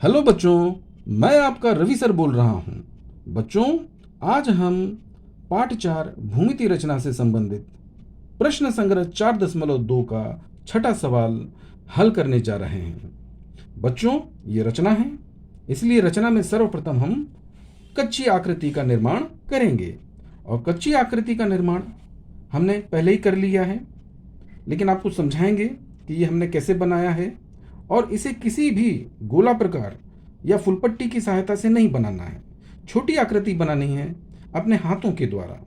Hello बच्चों, मैं आपका रवि सर बोल रहा हूँ। बच्चों, आज हम पाठ 4 भूमिति रचना से संबंधित प्रश्न संग्रह 4.2 का छठा सवाल हल करने जा रहे हैं। बच्चों, ये रचना है, इसलिए रचना में सर्वप्रथम हम कच्ची आकृति का निर्माण करेंगे। और कच्ची आकृति का निर्माण हमने पहले ही कर लिया है, लेकिन आपको समझाएंगे कि ये हमने कैसे बनाया है। और इसे किसी भी गोला प्रकार या फुलपट्टी की सहायता से नहीं बनाना है, छोटी आकृति बनानी है अपने हाथों के द्वारा।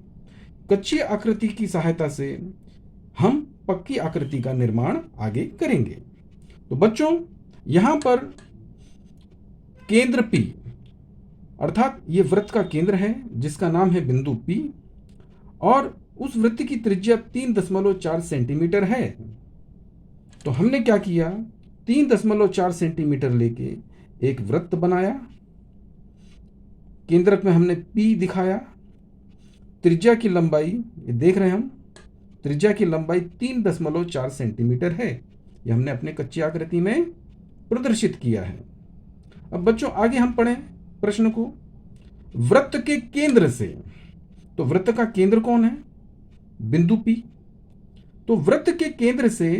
कच्ची आकृति की सहायता से हम पक्की आकृति का निर्माण आगे करेंगे। तो बच्चों, यहाँ पर केंद्र P, अर्थात ये वृत्त का केंद्र है जिसका नाम है बिंदु P, और उस वृत्त की त्रिज्या 3.4 सेंटीमीटर है। तो हमने क्या किया, 3.4 सेंटीमीटर लेके एक वृत्त बनाया, केंद्रक में हमने P दिखाया, त्रिज्या की लंबाई, ये देख रहे हैं हम, त्रिज्या की लंबाई 3.4 सेंटीमीटर है। ये हमने अपने कच्ची आकृति में प्रदर्शित किया है। अब बच्चों आगे हम पढ़ें प्रश्न को। वृत्त के केंद्र से, तो वृत्त का केंद्र कौन है, बिंदु P। तो वृत्त के केंद्र से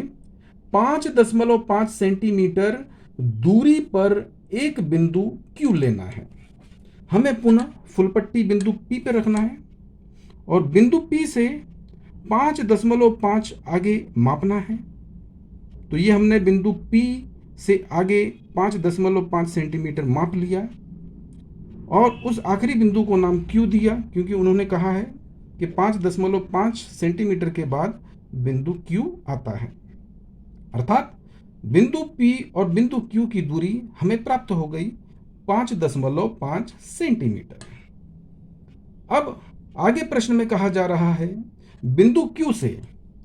5.5 सेंटीमीटर दूरी पर एक बिंदु Q लेना है। हमें पुनः फुलपट्टी बिंदु P पर रखना है और बिंदु P से 5.5 आगे मापना है। तो ये हमने बिंदु P से आगे 5.5 सेंटीमीटर माप लिया और उस आखिरी बिंदु को नाम Q दिया, क्योंकि उन्होंने कहा है कि 5.5 सेंटीमीटर के बाद बिंदु Q आता है। अर्थात बिंदु P और बिंदु Q की दूरी हमें प्राप्त हो गई 5.5 सेंटीमीटर। अब आगे प्रश्न में कहा जा रहा है बिंदु Q से,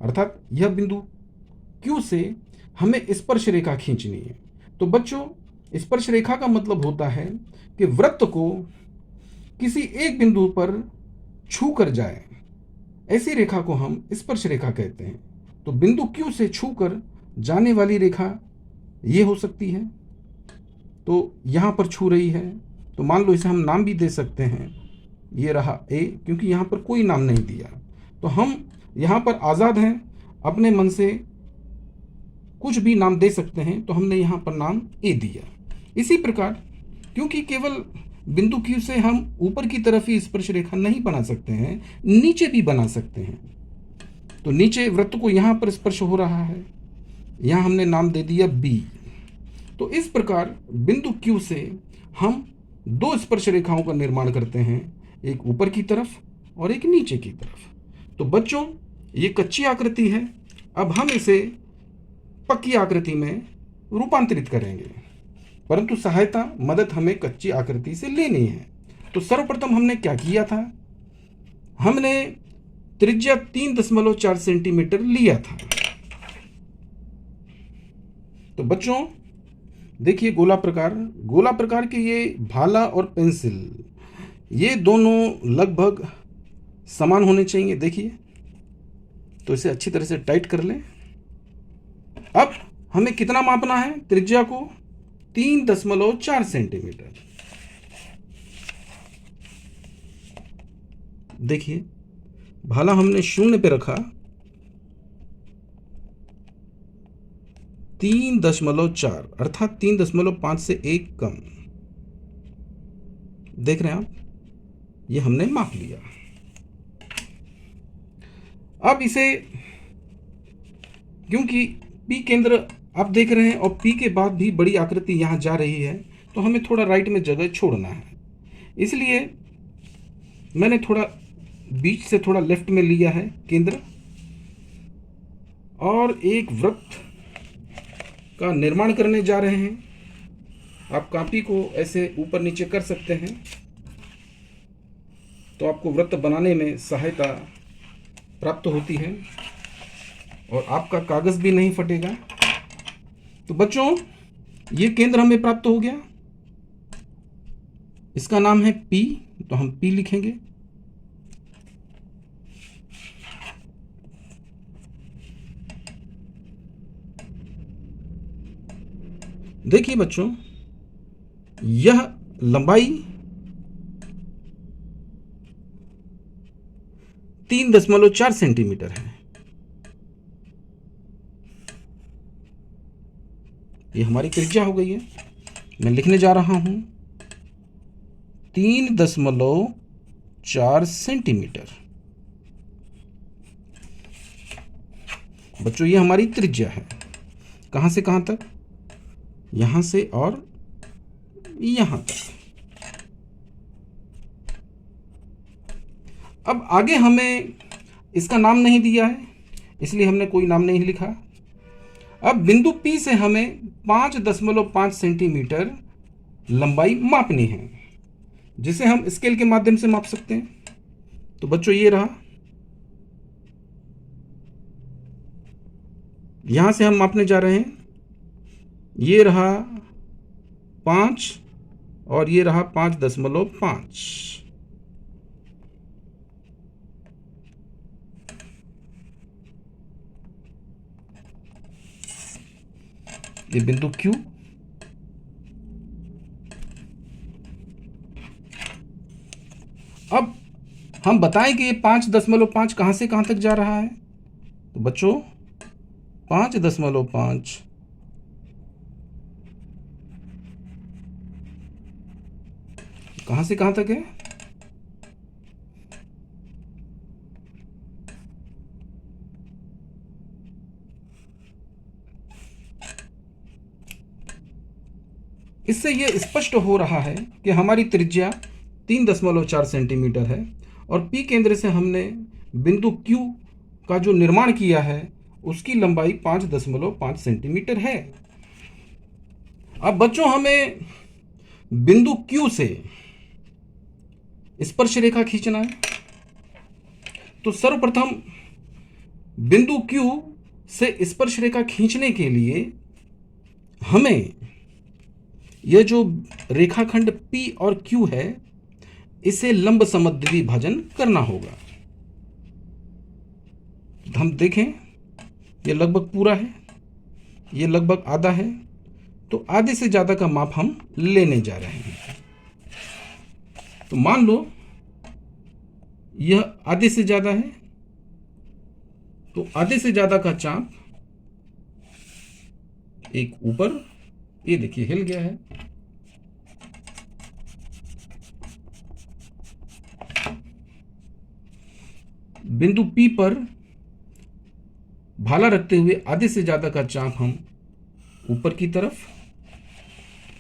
अर्थात यह बिंदु Q से हमें स्पर्श रेखा खींचनी है। तो बच्चों, स्पर्श रेखा का मतलब होता है कि वृत्त को किसी एक बिंदु पर छू कर जाए, ऐसी रेखा को हम स्पर्श रेखा कहते हैं। तो बिंदु Q से छूकर जाने वाली रेखा ये हो सकती है। तो यहाँ पर छू रही है, तो मान लो इसे हम नाम भी दे सकते हैं, ये रहा A, क्योंकि यहाँ पर कोई नाम नहीं दिया। तो हम यहाँ पर आज़ाद हैं, अपने मन से कुछ भी नाम दे सकते हैं। तो हमने यहाँ पर नाम A दिया। इसी प्रकार, क्योंकि केवल बिंदु Q से हम ऊपर की तरफ ही स्पर्श रेखा नहीं बना सकते हैं, नीचे भी बना सकते हैं। तो नीचे वृत्त को यहाँ पर स्पर्श हो रहा है, यहाँ हमने नाम दे दिया B। तो इस प्रकार बिंदु Q से हम दो स्पर्श रेखाओं का निर्माण करते हैं, एक ऊपर की तरफ और एक नीचे की तरफ। तो बच्चों, ये कच्ची आकृति है। अब हम इसे पक्की आकृति में रूपांतरित करेंगे, परंतु सहायता मदद हमें कच्ची आकृति से लेनी है। तो सर्वप्रथम हमने क्या किया था, हमने त्रिज्या 3.4 सेंटीमीटर लिया था। तो बच्चों देखिए, गोला प्रकार के ये भाला और पेंसिल, ये दोनों लगभग समान होने चाहिए। देखिए, तो इसे अच्छी तरह से टाइट कर लें। अब हमें कितना मापना है, त्रिज्या को 3.4 सेंटीमीटर। देखिए, भाला हमने शून्य पे रखा, 3.4 अर्थात 3.5 से एक कम। देख रहे हैं आप, ये हमने माप लिया। अब इसे, क्योंकि P केंद्र आप देख रहे हैं और P के बाद भी बड़ी आकृति यहाँ जा रही है, तो हमें थोड़ा राइट में जगह छोड़ना है। इसलिए मैंने थोड़ा बीच से थोड़ा लेफ्ट में लिया है केंद्र, और एक वृत्त का निर्माण करने जा रहे हैं। आप कापी को ऐसे ऊपर नीचे कर सकते हैं, तो आपको वृत्त बनाने में सहायता प्राप्त होती है और आपका कागज भी नहीं फटेगा। तो बच्चों, ये केंद्र हमें प्राप्त हो गया, इसका नाम है P। तो हम P लिखेंगे। देखिए बच्चों, यह लंबाई 3.4 सेंटीमीटर है। ये हमारी त्रिज्या हो गई है। मैं लिखने जा रहा हूं 3.4 सेंटीमीटर। बच्चों ये हमारी त्रिज्या है। कहां से कहां तक? यहां से और यहां तक। अब आगे हमें इसका नाम नहीं दिया है, इसलिए हमने कोई नाम नहीं लिखा। अब बिंदु P से हमें 5.5 सेंटीमीटर लंबाई मापनी है, जिसे हम स्केल के माध्यम से माप सकते हैं। तो बच्चों ये रहा, यहां से हम मापने जा रहे हैं। ये रहा 5 और ये रहा 5.5। ये बिंदु Q। अब हम बताएं कि ये 5.5 कहां से कहां तक जा रहा है। तो बच्चों 5.5 कहां से कहां तक है? इससे यह स्पष्ट हो रहा है कि हमारी त्रिज्या 3.4 सेंटीमीटर है और P केंद्र से हमने बिंदु Q का जो निर्माण किया है उसकी लंबाई 5.5 सेंटीमीटर है। अब बच्चों हमें बिंदु Q से स्पर्श रेखा खींचना है। तो सर्वप्रथम बिंदु Q से स्पर्श रेखा खींचने के लिए हमें यह जो रेखाखंड P और Q है इसे लंब समद्विभाजन करना होगा। हम देखें यह लगभग पूरा है, यह लगभग आधा है, तो आधे से ज्यादा का माप हम लेने जा रहे हैं। तो मान लो यह आधे से ज्यादा है, तो आधे से ज्यादा का चाप एक ऊपर, ये देखिए हिल गया है, बिंदु P पर भाला रखते हुए आधे से ज्यादा का चाप हम ऊपर की तरफ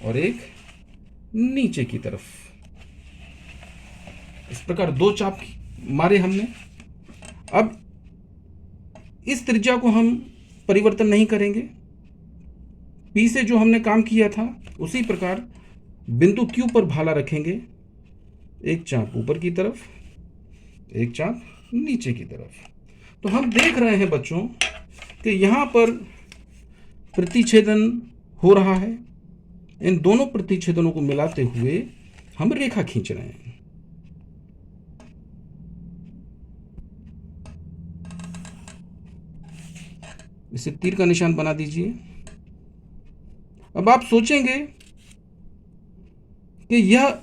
और एक नीचे की तरफ, इस प्रकार दो चाप मारे हमने। अब इस त्रिज्या को हम परिवर्तन नहीं करेंगे। P से जो हमने काम किया था उसी प्रकार बिंदु Q पर भाला रखेंगे, एक चाप ऊपर की तरफ, एक चाप नीचे की तरफ। तो हम देख रहे हैं बच्चों कि यहां पर प्रतिच्छेदन हो रहा है। इन दोनों प्रतिच्छेदनों को मिलाते हुए हम रेखा खींच रहे हैं। इसे तीर का निशान बना दीजिए। अब आप सोचेंगे कि यह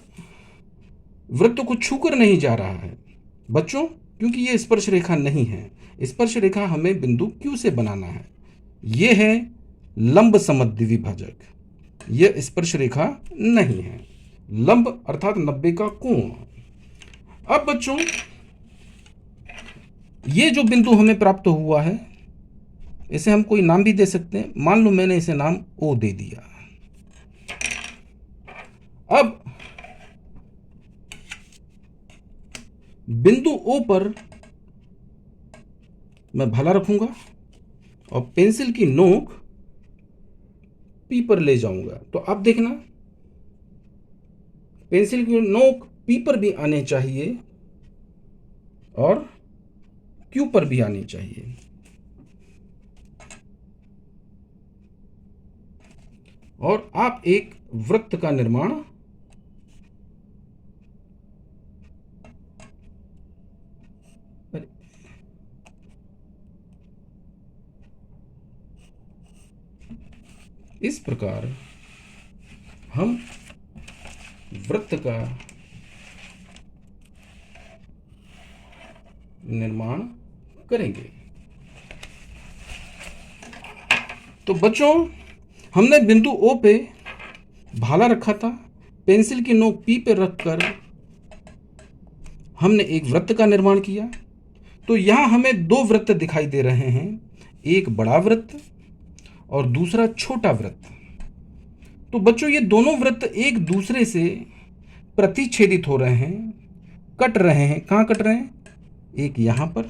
वृत्त को छूकर नहीं जा रहा है बच्चों, क्योंकि यह स्पर्श रेखा नहीं है। स्पर्श रेखा हमें बिंदु Q से बनाना है। यह है लंब समद्विभाजक, यह स्पर्श रेखा नहीं है। लंब अर्थात 90 का कोण। अब बच्चों ये जो बिंदु हमें प्राप्त हुआ है इसे हम कोई नाम भी दे सकते हैं। मान लो मैंने इसे नाम O दे दिया। अब बिंदु O पर मैं भाला रखूंगा और पेंसिल की नोक P पर ले जाऊंगा। तो अब देखना पेंसिल की नोक P पर भी आनी चाहिए और Q पर भी आनी चाहिए। और आप एक वृत्त का निर्माण इस प्रकार हम वृत्त का निर्माण करेंगे। तो बच्चों, हमने बिंदु O पे भाला रखा था, पेंसिल की नोक P पे रखकर हमने एक वृत्त का निर्माण किया। तो यहां हमें दो वृत्त दिखाई दे रहे हैं, एक बड़ा वृत्त और दूसरा छोटा वृत्त। तो बच्चों, ये दोनों वृत्त एक दूसरे से प्रतिच्छेदित हो रहे हैं, कट रहे हैं। कहाँ कट रहे हैं? एक यहाँ पर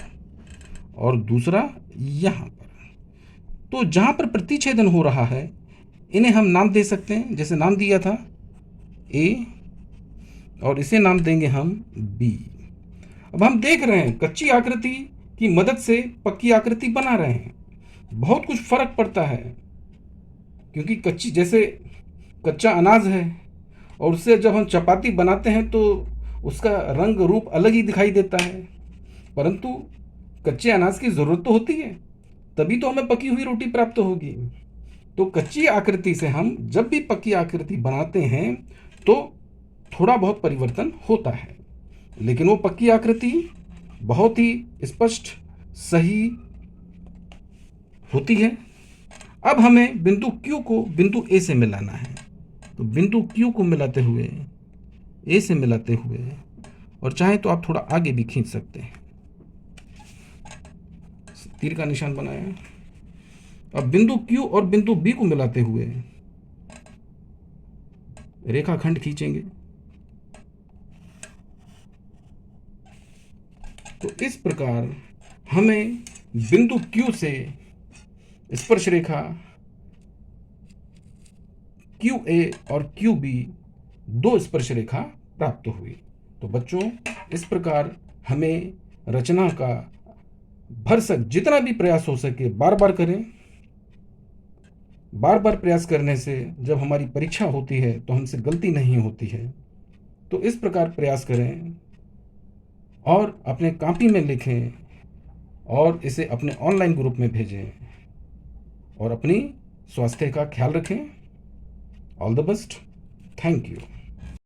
और दूसरा यहाँ पर। तो जहाँ पर प्रतिच्छेदन हो रहा है, इन्हें हम नाम दे सकते हैं। जैसे नाम दिया था A और इसे नाम देंगे हम B। अब हम देख रहे हैं कच्ची आकृति की मदद से पक्की आकृति बना रहे हैं। बहुत कुछ फर्क पड़ता है, क्योंकि जैसे कच्चा अनाज है और उससे जब हम चपाती बनाते हैं तो उसका रंग रूप अलग ही दिखाई देता है, परंतु कच्चे अनाज की ज़रूरत तो होती है, तभी तो हमें पकी हुई रोटी प्राप्त होगी। तो कच्ची आकृति से हम जब भी पक्की आकृति बनाते हैं तो थोड़ा बहुत परिवर्तन होता है, लेकिन वो पक्की आकृति बहुत ही स्पष्ट सही होती है। अब हमें बिंदु Q को बिंदु A से मिलाना है। तो बिंदु Q को मिलाते हुए, A से मिलाते हुए, और चाहे तो आप थोड़ा आगे भी खींच सकते हैं। तीर का निशान बनाया। अब बिंदु Q और बिंदु B को मिलाते हुए रेखाखंड खींचेंगे। तो इस प्रकार हमें बिंदु Q से स्पर्श रेखा QA और QB दो स्पर्श रेखा प्राप्त हुई। तो बच्चों, इस प्रकार हमें रचना का भरसक जितना भी प्रयास हो सके बार बार करें। बार बार प्रयास करने से जब हमारी परीक्षा होती है तो हमसे गलती नहीं होती है। तो इस प्रकार प्रयास करें और अपने कॉपी में लिखें और इसे अपने ऑनलाइन ग्रुप में भेजें और अपनी स्वास्थ्य का ख्याल रखें। All the best. Thank you.